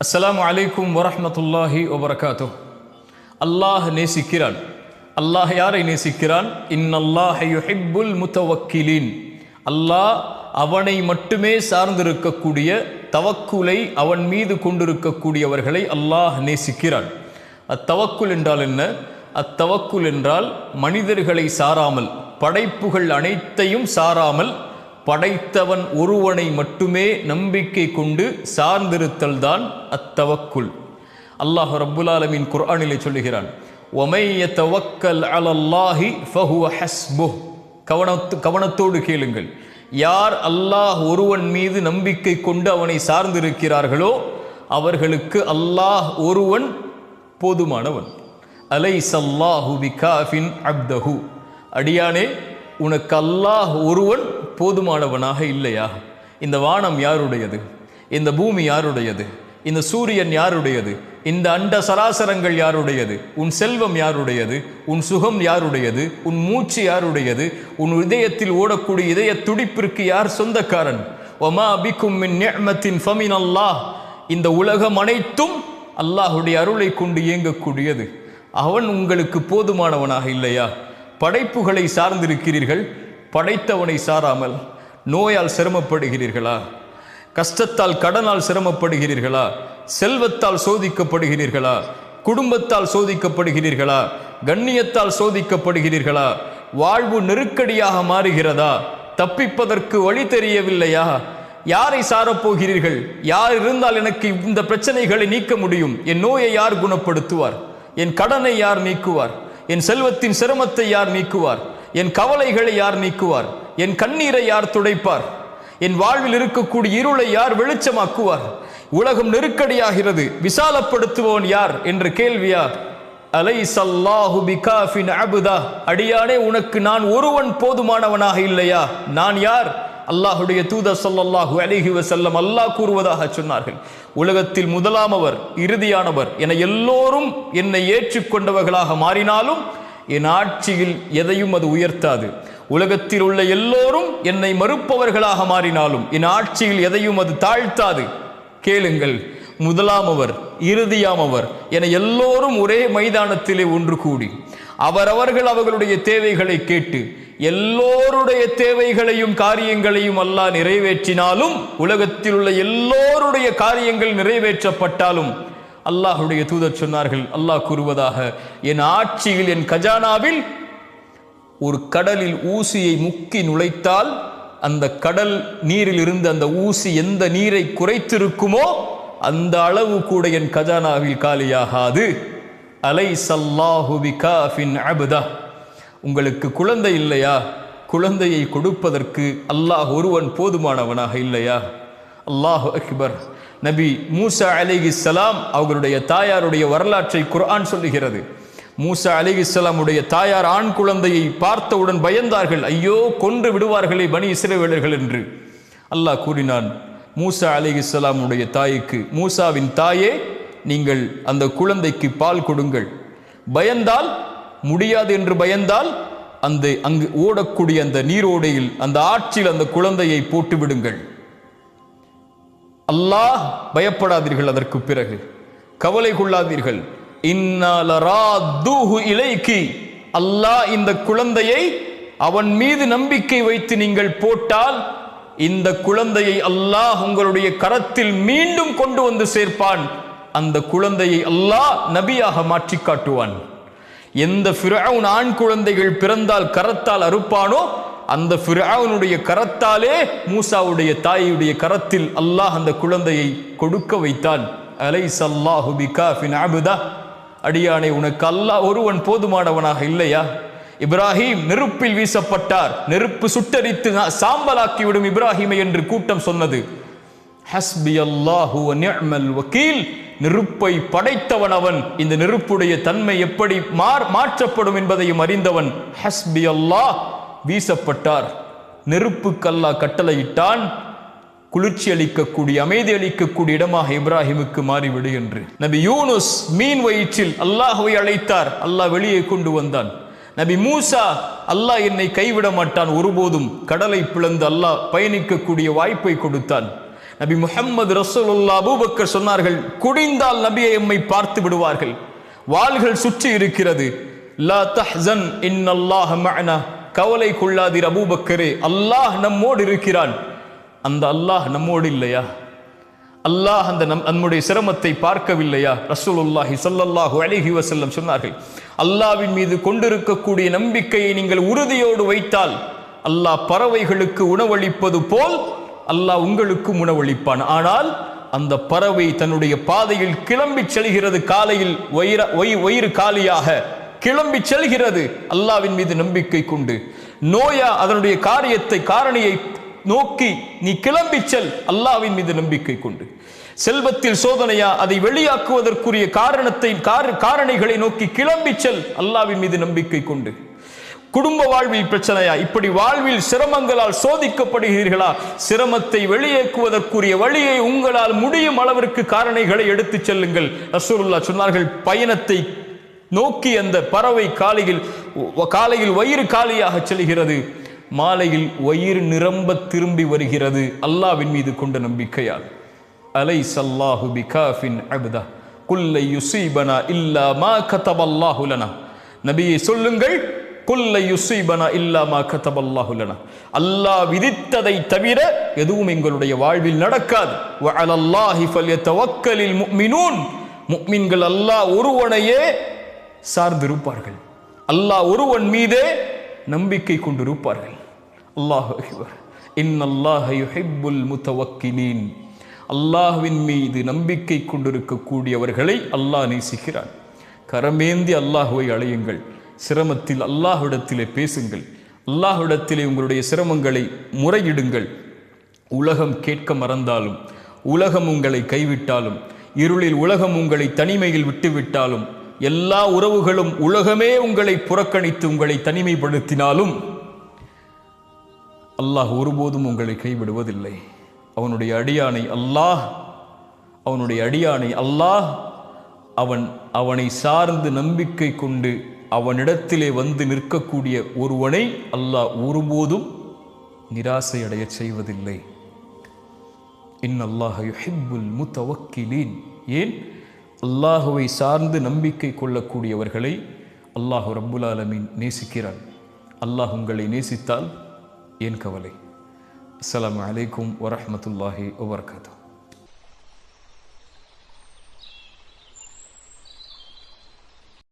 அஸ்ஸலாமு அலைக்கும் வரஹ்மத்துல்லாஹி வபரகாத்துஹ். அல்லாஹ் நேசிக்கிறான். அல்லாஹ் யாரை நேசிக்கிறான்? இன்னல்லாஹ யுஹிப்புல் முத்தவக்கிலீன். அல்லாஹ் அவனை மட்டுமே சார்ந்திருக்கக்கூடிய தவக்குலை அவன் மீது கொண்டிருக்கக்கூடியவர்களை அல்லாஹ் நேசிக்கிறான். அத்தவக்குல் என்றால் என்ன? அத்தவக்குல் என்றால் மனிதர்களை சாராமல், படைப்புகள் அனைத்தையும் சாராமல் படைத்தவன் ஒருவனை மட்டுமே நம்பிக்கை கொண்டு சார்ந்திருத்தல் தான் அத்தவக்குல். அல்லாஹ் ரப்புல் ஆலமீன் குர்ஆனிலே சொல்லுகிறான், வமை யதவக்கல் அலல்லாஹி ஃபஹுவ ஹஸ்புஹ். கவனத்தோடு கேளுங்கள். யார் அல்லாஹ் ஒருவன் மீது நம்பிக்கை கொண்டு அவனை சார்ந்திருக்கிறார்களோ அவர்களுக்கு அல்லாஹ் ஒருவன் போதுமானவன். அலைஸல்லாஹு பிகாஃபின் அப்தஹு. அடியானே, உனக்கு அல்லாஹ் ஒருவன் போதுமானவனாக இல்லையா? இந்த வானம் யாருடையது? இந்த பூமி யாருடையது? இந்த சூரியன் யாருடையது? இந்த அண்ட சராசரங்கள் யாருடையது? உன் செல்வம் யாருடையது? உன் சுகம் யாருடையது? உன் மூச்சு யாருடையது? உன் இதயத்தில் ஓடக்கூடிய இதய துடிப்பிற்கு யார் சொந்தக்காரன்? வமா பிக்கும் மின் நிஅமத்தின் ஃபமினல்லாஹ். இந்த உலகம் அனைத்தும் அல்லாஹுடைய அருளை கொண்டு இயங்கக்கூடியது. அவன் உங்களுக்கு போதுமானவனாக இல்லையா? படைப்புகளை சார்ந்திருக்கிறீர்கள், படைத்தவனை சாராமல். நோயால் சிரமப்படுகிறீர்களா? கஷ்டத்தால் கடனால் சிரமப்படுகிறீர்களா? செல்வத்தால் சோதிக்கப்படுகிறீர்களா? குடும்பத்தால் சோதிக்கப்படுகிறீர்களா? கண்ணியத்தால் சோதிக்கப்படுகிறீர்களா? வாழ்வு நெருக்கடியாக மாறுகிறதா? தப்பிப்பதற்கு வழி தெரியவில்லையா? யாரை சாரப்போகிறீர்கள்? யார் இருந்தால் எனக்கு இந்த பிரச்சனைகளை நீக்க முடியும்? என் நோயை யார் குணப்படுத்துவார்? என் கடனை யார் நீக்குவார்? என் செல்வத்தின் சிரமத்தை யார் நீக்குவார்? என் கவலைகளை யார் நீக்குவார்? என் கண்ணீரை யார் துடைப்பார்? என் வாழ்வில் இருக்கக்கூடிய இருளை யார் வெளிச்சமாக்குவார்? உலகம் நெருக்கடியாகிறது, விசாலப்படுத்துவோன் யார் என்ற கேள்வியா? அலைஸல்லாஹு பிகாஃபின் அப்தா. அடியானே, உனக்கு நான் ஒருவன் போதுமானவனாக இல்லையா? நான் யார்? அல்லாஹுடைய தூதர் ஸல்லல்லாஹு அலைஹி வஸல்லம் அல்லாஹ் கூறுவதாக சொன்னார்கள், உலகத்தில் முதலாமவர், இறுதியானவர் என எல்லோரும் என்னை ஏற்றுக்கொண்டவர்களாக மாறினாலும் என் ஆட்சியில் எதையும் அது உயர்த்தாது. உலகத்தில் உள்ள எல்லோரும் என்னை மறுப்பவர்களாக மாறினாலும் என் ஆட்சியில் எதையும் அது தாழ்த்தாது. கேளுங்கள், முதலாமவர், இறுதியாமவர் என எல்லோரும் ஒரே மைதானத்திலே ஒன்று கூடி அவரவர்கள் அவர்களுடைய தேவைகளை கேட்டு எல்லோருடைய தேவைகளையும் காரியங்களையும் அல்லாஹ் நிறைவேற்றினாலும், உலகத்தில் உள்ள எல்லோருடைய காரியங்கள் நிறைவேற்றப்பட்டாலும் அல்லாஹுடைய தூதர் சொன்னார்கள், அல்லாஹ் கூறுவதாக, என் ஆட்சியில், என் கஜானாவில் ஒரு கடலில் ஊசியை முக்கி நுழைத்தால் அந்த கடல் நீரில் இருந்து அந்த ஊசி எந்த நீரை குறைத்திருக்குமோ அந்த அளவு கூட என் கஜானாவில் காலியாகாது. அலைஸல்லாஹு பிகாஃபின் அப்தா. உங்களுக்கு குழந்தை இல்லையா? குழந்தையை கொடுப்பதற்கு அல்லாஹ் ஒருவன் போதுமானவனாக இல்லையா? அல்லாஹு அக்பர். நபி மூசா அலைஹிஸ்ஸலாம் அவர்களுடைய தாயாருடைய வரலாற்றை குர்ஆன் சொல்லுகிறது. மூசா அலைஹிஸ்ஸலாமுடைய தாயார் ஆண் குழந்தையை பார்த்தவுடன் பயந்தார்கள். ஐயோ, கொன்று விடுவார்களே பனி இஸ்ரவேலர்கள் என்று. அல்லாஹ் கூறினான் மூசா அலைஹிஸ்ஸலாமுடைய தாய்க்கு, மூசாவின் தாயே, நீங்கள் அந்த குழந்தைக்கு பால் கொடுங்கள். பயந்தால், முடியாது என்று பயந்தால் அங்கு ஓடக்கூடிய அந்த நீரோடையில், அந்த ஆற்றில் அந்த குழந்தையை போட்டு விடுங்கள். அல்லாஹ், பயப்படாதீர்கள், அதற்கு பிறகு கவலை கொள்ளாதீர்கள். இன்னா லராதுஹு இலைக்கி. அல்லாஹ் இந்த குழந்தையை அவன் மீது நம்பிக்கை வைத்து நீங்கள் போட்டால் இந்த குழந்தையை அல்லாஹ் உங்களுடைய கரத்தில் மீண்டும் கொண்டு வந்து சேர்ப்பான். அந்த குழந்தையை அல்லாஹ் நபியாக மாற்றி காட்டுவான். எந்த ஃபிர்அவுன் ஆண் குழந்தைகள் பிறந்தால் கரத்தால் அறுப்பானோ அந்த ஃபிர்அவுனுடைய கரத்தாலே மூசாவுடைய தாயுடைய கரத்தில் அல்லாஹ் அந்த குழந்தையை கொடுக்க வைத்தான். அலைஸல்லாஹு பிகாஃபின் அப்தா. அடியானே, உனக்கு அல்லாஹ் ஒருவன் போதுமானவனாக இல்லையா? இப்ராஹிம் நெருப்பில் வீசப்பட்டார். நெருப்பு சுட்டரித்து சாம்பலாக்கிவிடும் இப்ராஹிமை என்று கூட்டம் சொன்னது. ஹஸ்பி அல்லாஹு வ நிஅமல் வக்கீல். நெருப்பை படைத்தவன் அவன். இந்த நெருப்புடைய தன்மை எப்படி மாற்றப்படும் என்பதையும் அறிந்தவன். ஹஸ்பி அல்லாஹ். வீசப்பட்டார். நெருப்புக்கு அல்லாஹ் கட்டளையிட்டான், குளிர்ச்சி அளிக்கக்கூடிய, அமைதி அளிக்கக்கூடிய இடமாக இப்ராஹிமுக்கு மாறிவிடு என்று. நபி யூனுஸ் மீன் வயிற்றில் அல்லாஹ்வை அழைத்தார். அல்லாஹ் வெளியே கொண்டு வந்தான். நபி மூசா, அல்லாஹ் என்னை கைவிட மாட்டான் ஒருபோதும், கடலை பிளந்து அல்லாஹ் பயணிக்கக்கூடிய வாய்ப்பை கொடுத்தான். நபி முஹம்மது ரசூலுல்லாஹ் அபூபக்கர் சொன்னார்கள், குடிந்தால் நபியை எம்மை பார்த்து விடுவார்கள், வாள்கள் சுற்றி இருக்கிறது. லா தஹ்சன் இன்னல்லாஹ மஅனா, கவலை கொள்ளாதீர் அபூபக்கரே, அல்லாஹ் நம்மோடு இருக்கிறான். அந்த அல்லாஹ் நம்மோடு இல்லையா? அல்லாஹ் அந்த நம்முடைய சிரமத்தை பார்க்கவில்லையா? ரசூலுல்லாஹி ஸல்லல்லாஹு அலைஹி வஸல்லம் சொன்னார்கள், அல்லாஹ்வின் மீது கொண்டிருக்கக்கூடிய நம்பிக்கையை நீங்கள் உறுதியோடு வைத்தால் அல்லாஹ் பறவைகளுக்கு உணவளிப்பது போல் அல்லாஹ் உங்களுக்கும் உணவளிப்பான். ஆனால் அந்த பறவை தன்னுடைய பாதையில் கிளம்பி செல்கிறது, காலையில் வயிறு காலியாக கிளம்பி செல்கிறது அல்லாஹ்வின் மீது நம்பிக்கை கொண்டு. நோயா அதனுடைய காரணியை நோக்கி நீ கிளம்பி செல் அல்லாஹ்வின் மீது நம்பிக்கை கொண்டு. செல்வத்தில் சோதனையா, அதை வெளியாக்குவதற்குரிய காரணிகளை நோக்கி கிளம்பி செல் அல்லாஹ்வின் மீது நம்பிக்கை கொண்டு. குடும்ப வாழ்வில் பிரச்சனையா, இப்படி வாழ்வில் சிரமங்களால் சோதிக்கப்படுகிறீர்களா, சிரமத்தை வெளியேக்குவதற்குரிய வழியை உங்களால் முடியும் அளவிற்கு காரணிகளை எடுத்துச் செல்லுங்கள். ரசூலுல்லாஹ் சொன்னார்கள், பயணத்தை நோக்கி அந்த பறவை காலையில் வயிறு காலியாக செல்கிறது, மாலையில் வயிறு நிரம்ப திரும்பி வருகிறது அல்லாஹ்வின் மீது கொண்ட நம்பிக்கையால். அலைஸல்லாஹு பிகாஃபின் அப்தா குல்லை யுஸீபனா இல்லா மா கதபல்லாஹு லனா. நபியே சொல்லுங்கள், குல்லை யுஸீபனா இல்லா மா கதபல்லாஹு லனா, அல்லாஹ் விதித்ததை தவிர எதுவும் எங்களுடைய வாழ்வில் நடக்காது. வ அலல்லாஹி ஃபல்யதவக்கலில் முஃமினூன், முஃமின்கள் அல்லாஹ் ஒருவனையே சார்ந்திருப்பார்கள், அல்லாஹ் ஒருவன் மீதே நம்பிக்கை கொண்டிருப்பார்கள். அல்லாஹு அக்பர். இன்னல்லாஹ யுஹிப்புல் முத்தவக்கிலீன், அல்லாஹ்வின் மீது நம்பிக்கை கொண்டிருக்கக்கூடியவர்களை அல்லாஹ் நேசிக்கிறான். கரமேந்தி அல்லாஹுவை அழையுங்கள், சிரமத்தில் அல்லாஹ்விடத்திலே பேசுங்கள், அல்லாஹ்விடத்திலே உங்களுடைய சிரமங்களை முறையிடுங்கள். உலகம் கேட்க மறந்தாலும், உலகம் உங்களை கைவிட்டாலும், இருளில் உலகம் உங்களை தனிமையில் விட்டுவிட்டாலும், எல்லா உறவுகளும் உலகமே உங்களை புறக்கணித்து உங்களை தனிமைப்படுத்தினாலும் அல்லாஹ் ஒருபோதும் உங்களை கைவிடுவதில்லை. அவனுடைய அடியானை அல்லாஹ் அவனை சார்ந்து நம்பிக்கை கொண்டு அவனிடத்திலே வந்து நிற்கக்கூடிய ஒருவனை அல்லாஹ் ஒருபோதும் நிராசை அடைய செய்வதில்லை. இன்னல்லாஹ யுஹிப்புல் முத்தவக்கிலீன். ஏன்? அல்லாஹுவை சார்ந்து நம்பிக்கை கொள்ளக்கூடியவர்களை அல்லாஹ் ரப்புல் ஆலமீன் நேசிக்கிறான். அல்லாஹ் உங்களை நேசித்தால் ஏன் கவலை? அஸ்ஸலாமு அலைக்கும் வரஹ்மத்துல்லாஹி வபரகாத்துஹு.